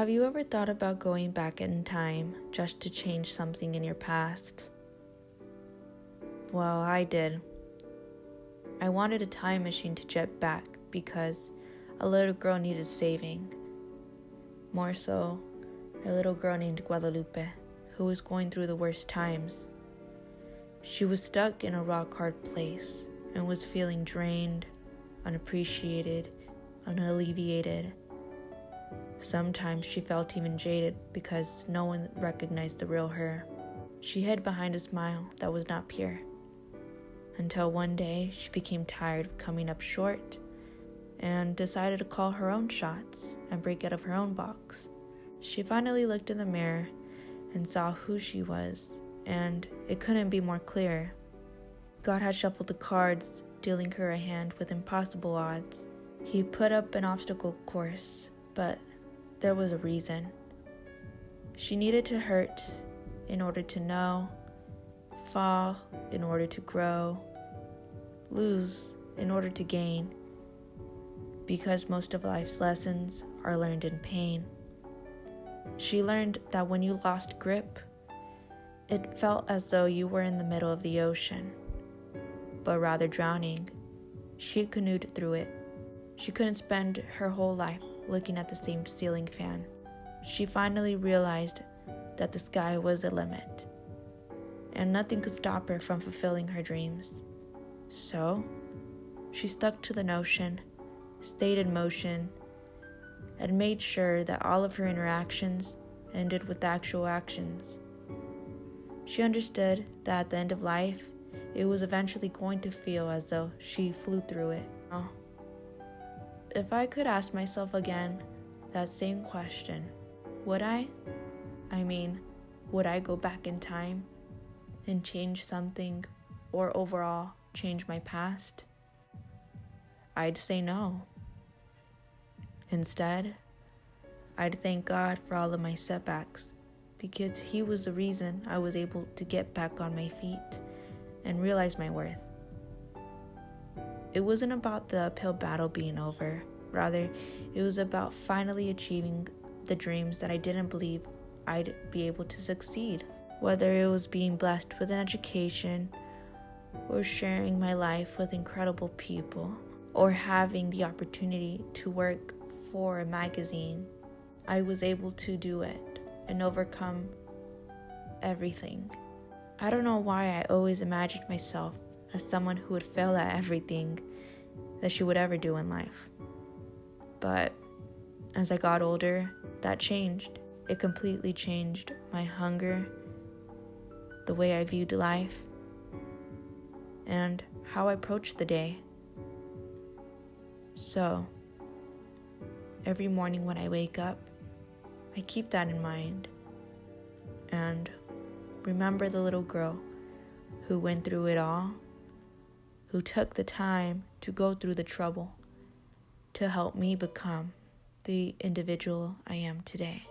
Have you ever thought about going back in time just to change something in your past? Well, I did. I wanted a time machine to jet back because a little girl needed saving. More so, a little girl named Guadalupe, who was going through the worst times. She was stuck in a rock-hard place and was feeling drained, unappreciated, unalleviated. Sometimes she felt even jaded because no one recognized the real her. She hid behind a smile that was not pure. Until one day, she became tired of coming up short and decided to call her own shots and break out of her own box. She finally looked in the mirror and saw who she was, and it couldn't be more clear. God had shuffled the cards, dealing her a hand with impossible odds. He put up an obstacle course, but there was a reason. She needed to hurt in order to know, fall in order to grow, lose in order to gain, because most of life's lessons are learned in pain. She learned that when you lost grip, it felt as though you were in the middle of the ocean, but rather drowning. She canoed through it. She couldn't spend her whole life looking at the same ceiling fan. She finally realized that the sky was the limit, and nothing could stop her from fulfilling her dreams. So, she stuck to the notion, stayed in motion, and made sure that all of her interactions ended with actual actions. She understood that at the end of life, it was eventually going to feel as though she flew through it. If I could ask myself again that same question, would I? Would I go back in time and change something or overall change my past? I'd say no. Instead, I'd thank God for all of my setbacks because He was the reason I was able to get back on my feet and realize my worth. It wasn't about the uphill battle being over. Rather, it was about finally achieving the dreams that I didn't believe I'd be able to succeed. Whether it was being blessed with an education, or sharing my life with incredible people, or having the opportunity to work for a magazine, I was able to do it and overcome everything. I don't know why I always imagined myself as someone who would fail at everything that she would ever do in life. But as I got older, that changed. It completely changed my hunger, the way I viewed life, and how I approached the day. So, every morning when I wake up, I keep that in mind and remember the little girl who went through it all, who took the time to go through the trouble to help me become the individual I am today.